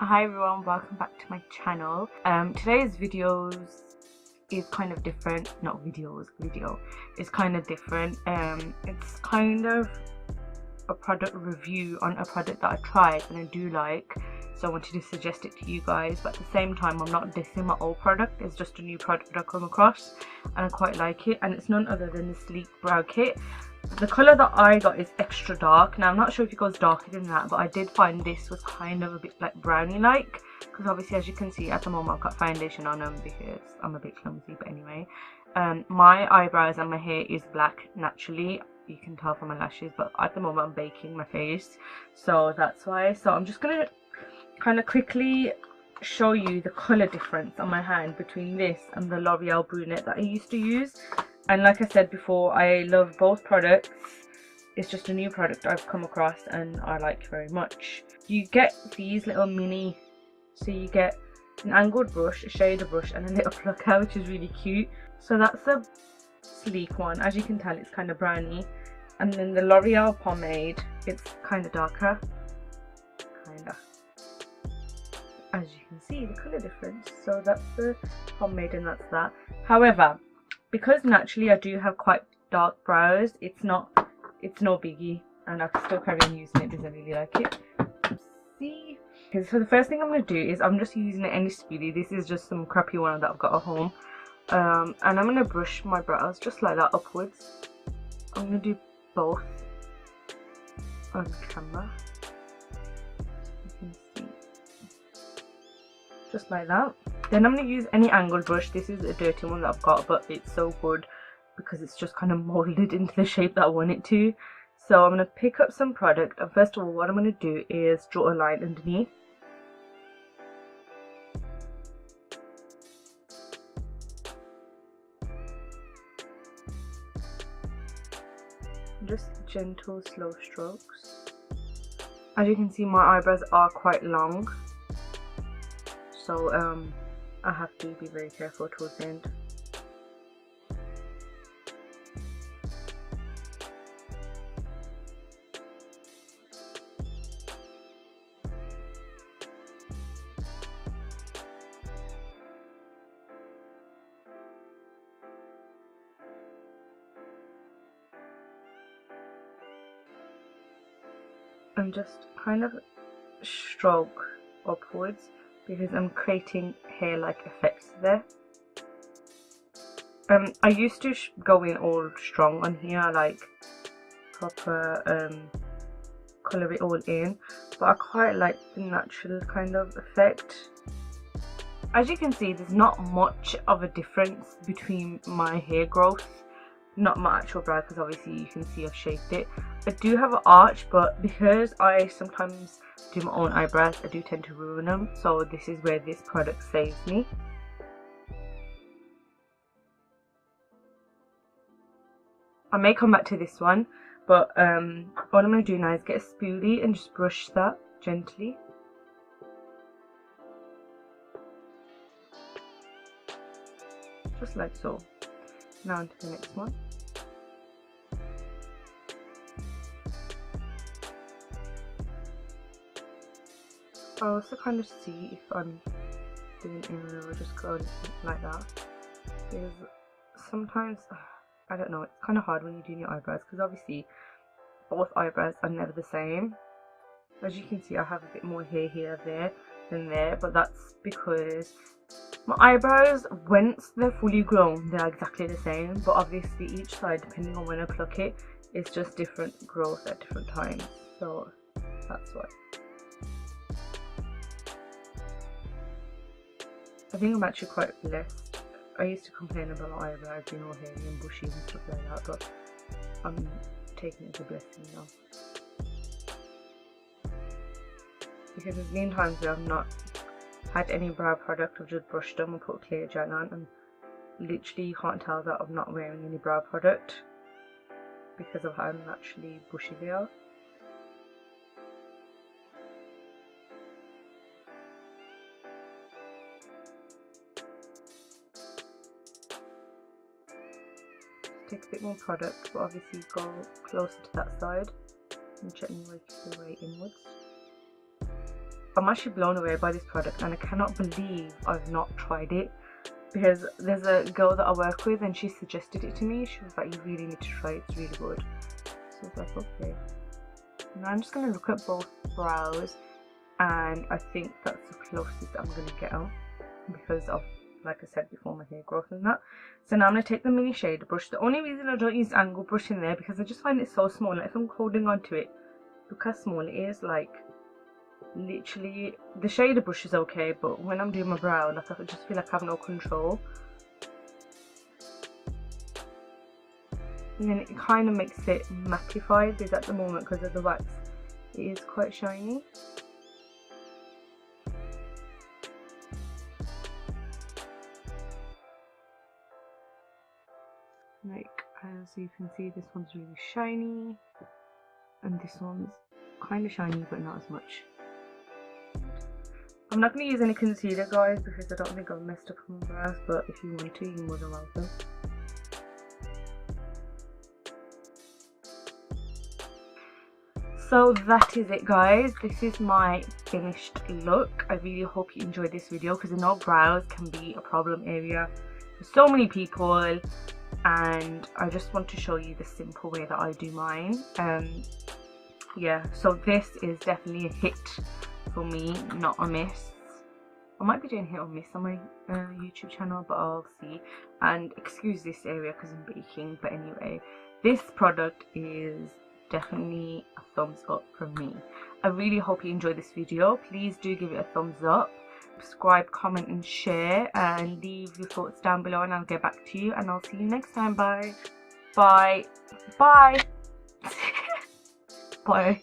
Hi everyone, welcome back to my channel. Today's videos is kind of different. Not videos, video is kind of different. It's kind of a product review on a product that I tried and I do like, so I wanted to suggest it to you guys, but at the same time I'm not dissing my old product. It's just a new product I come across and I quite like it, and it's none other than the Sleek Brow Kit. The colour that I got is extra dark. Now I'm not sure if it goes darker than that, but I did find this was kind of a bit like brownie like, because obviously as you can see at the moment I've got foundation on them because I'm a bit clumsy. But anyway, my eyebrows and my hair is black naturally, you can tell from my lashes, but at the moment I'm baking my face, so that's why. So I'm just gonna kind of quickly show you the colour difference on my hand between this and the L'Oreal brunette that I used to use. And like I said before, I love both products. It's just a new product I've come across and I like very much. You get these little mini, so you get an angled brush, a shader brush and a little plucker, which is really cute. So that's the Sleek one. As you can tell, it's kind of browny. And then the L'Oreal pomade, it's kind of darker, as you can see the colour difference. So that's the pomade and that's that. However, because naturally I do have quite dark brows, it's no biggie and I can still carry on using it because I really like it. See, okay, so the first thing I'm going to do is I'm just using any spoolie. This is just some crappy one that I've got at home, and I'm going to brush my brows just like that upwards. I'm going to do both on camera, you can see, just like that. Then I'm going to use any angled brush. This is a dirty one that I've got, but it's so good because it's just kind of molded into the shape that I want it to. So I'm going to pick up some product, and first of all what I'm going to do is draw a line underneath. Just gentle slow strokes. As you can see, my eyebrows are quite long, so I have to be very careful towards the end. And just kind of stroke upwards because I'm creating hair-like effects there. I used to go in all strong on here, like proper colour it all in, but I quite like the natural kind of effect. As you can see, there's not much of a difference between my hair growth, not my actual brow, because obviously you can see I've shaped it. I do have an arch, but because I sometimes do my own eyebrows, I do tend to ruin them, so this is where this product saves me. I may come back to this one, but what I'm going to do now is get a spoolie and just brush that gently. Just like so. Now on to the next one. I also kind of see if I'm doing it in or just going like that, because sometimes, I don't know, it's kind of hard when you're doing your eyebrows because obviously both eyebrows are never the same. As you can see, I have a bit more hair here there than there, but that's because my eyebrows, once they're fully grown, they're exactly the same, but obviously each side, depending on when I pluck it, it's just different growth at different times, so that's why. I think I'm actually quite blessed. I used to complain about my eyebrows being all hairy and bushy and stuff like that, but I'm taking it as a blessing now. Because there's been times where I've not had any brow product, I've just brushed them and put clear gel on, and literally you can't tell that I'm not wearing any brow product because of how naturally bushy they are. Take a bit more product, but obviously go closer to that side and gently work your way inwards. I'm actually blown away by this product, and I cannot believe I've not tried it, because there's a girl that I work with and she suggested it to me. She was like, you really need to try it, it's really good. So I was like, okay. Now I'm just going to look at both brows, and I think that's the closest I'm going to get on, because of, like I said before, my hair growth and that. So now I'm going to take the mini shader brush. The only reason I don't use angle brush in there, because I just find it so small. Like if I'm holding on to it, look how small it is. Like literally, the shader brush is okay, but when I'm doing my brow, like I just feel like I have no control. And then it kind of makes it mattified, because at the moment, because of the wax, it is quite shiny. Like as you can see, this one's really shiny, and this one's kind of shiny but not as much. I'm not going to use any concealer, guys, because I don't think I've messed up my brows, but if you want to, you're more than welcome. So that is it, guys. This is my finished look. I really hope you enjoyed this video, because I know brows can be a problem area for so many people, and I just want to show you the simple way that I do mine. Yeah, so this is definitely a hit for me, not a miss. I might be doing hit or miss on my YouTube channel, but I'll see. And excuse this area because I'm baking, but anyway, this product is definitely a thumbs up from me. I really hope you enjoyed this video. Please do give it a thumbs up, subscribe, comment and share, and leave your thoughts down below, and I'll get back to you, and I'll see you next time. Bye bye bye bye. Bye.